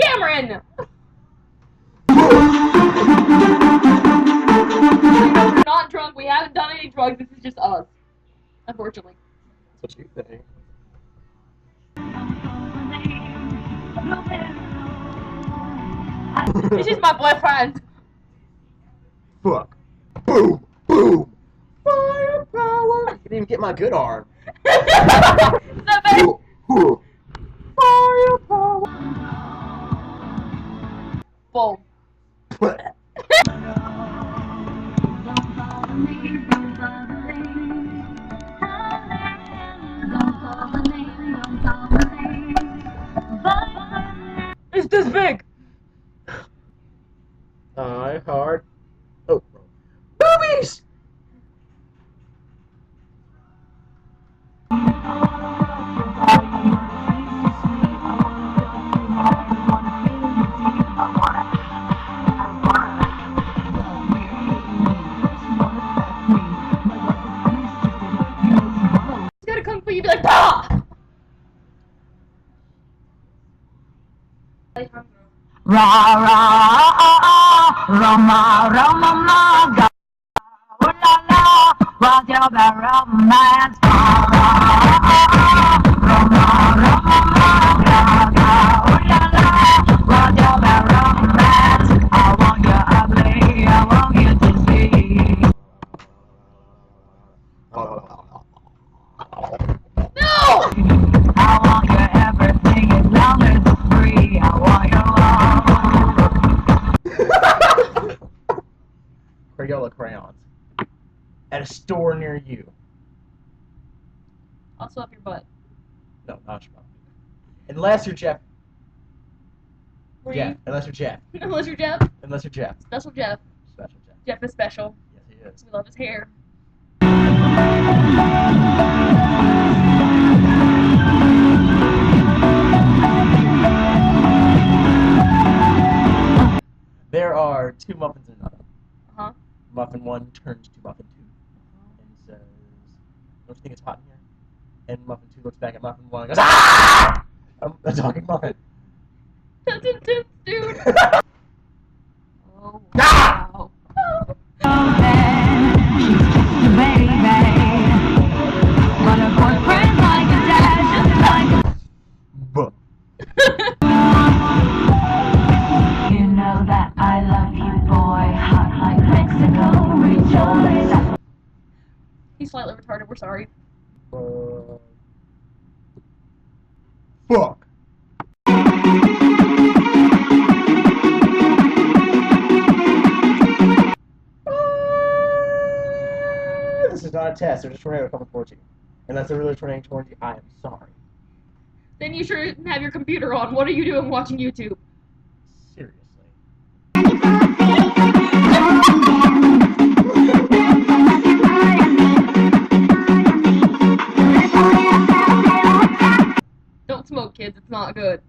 Cameron! We're not drunk, we haven't done any drugs, this is just us. Unfortunately. That's what you think. This is my boyfriend. Fuck. Boom! Boom! Firepower! You didn't even get my good arm. Firepower! Boom. It's this big. Hard. Oh, boobies! He's gonna come for you, be like, bah! Ra ra Roma Roma ga la la what's your bad romance? Ra Roma Roma ga la la what's your bad romance? I want you ugly, I want you to see. No! I want you everything as long as it's free. I want your Crayola crayons. At a store near you. I'll swap your butt. No, not your mom. Unless you're Jeff. Were Jeff. you? Unless you're Jeff. Unless you're Jeff. Unless you're Jeff. Special Jeff. Special Jeff. Jeff is special. Yes, he is. We love his hair. There are two muffins in another. Uh-huh. Muffin 1 turns to Muffin 2 and says, don't you think it's hot in here? And Muffin 2 looks back at Muffin 1 and goes, ah! I'm a talking muffin. That's intense, dude. Oh, Ah! wow. Buh. You know that I love you, boy. Hot like Mexico, rejoice. He's slightly retarded, we're sorry. Fuck. This is not a test. They're just trying to come towards you. Unless they're really trying towards you, I am sorry. Then you shouldn't have your computer on. What are you doing watching YouTube? Seriously. Don't smoke, kids. It's not good.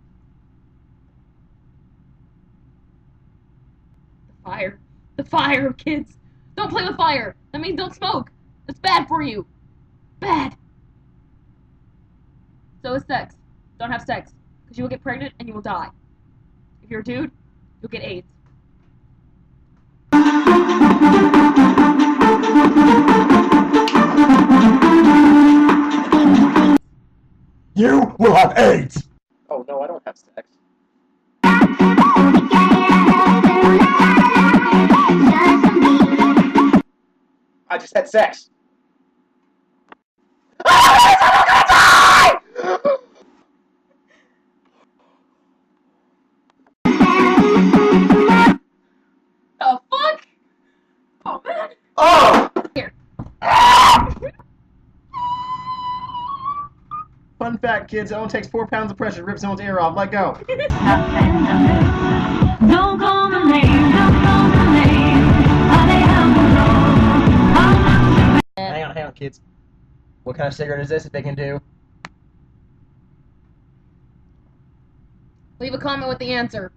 The fire. The fire, kids. Don't play with fire. That means don't smoke. It's bad for you. Bad. So is sex. Don't have sex. Because you will get pregnant and you will die. If you're a dude, you'll get AIDS. You will have AIDS! Oh no, I don't have sex. I just had sex. The fuck? Oh man. Oh! Here. Fun fact, kids, it only takes 4 pounds of pressure to rip someone's ear off. Let go. Don't call the name, don't call the name. Hang on, kids. What kind of cigarette is this that they can do? Leave a comment with the answer.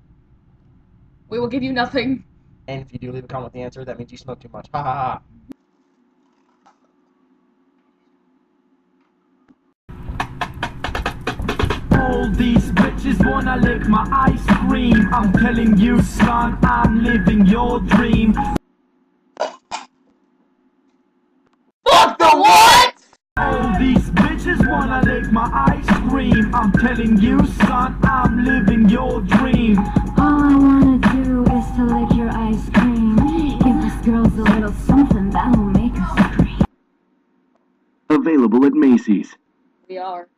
We will give you nothing. And if you do leave a comment with the answer, that means you smoke too much. Ha ha ha. All these bitches wanna lick my ice cream. I'm telling you, son, I'm living your dream. Fuck the what? All these bitches wanna lick my ice cream. I'm telling you, son, I'm living your dream. All I wanna do is to lick your ice cream. Give this girl's a little something that'll make her scream. Available at Macy's. We are.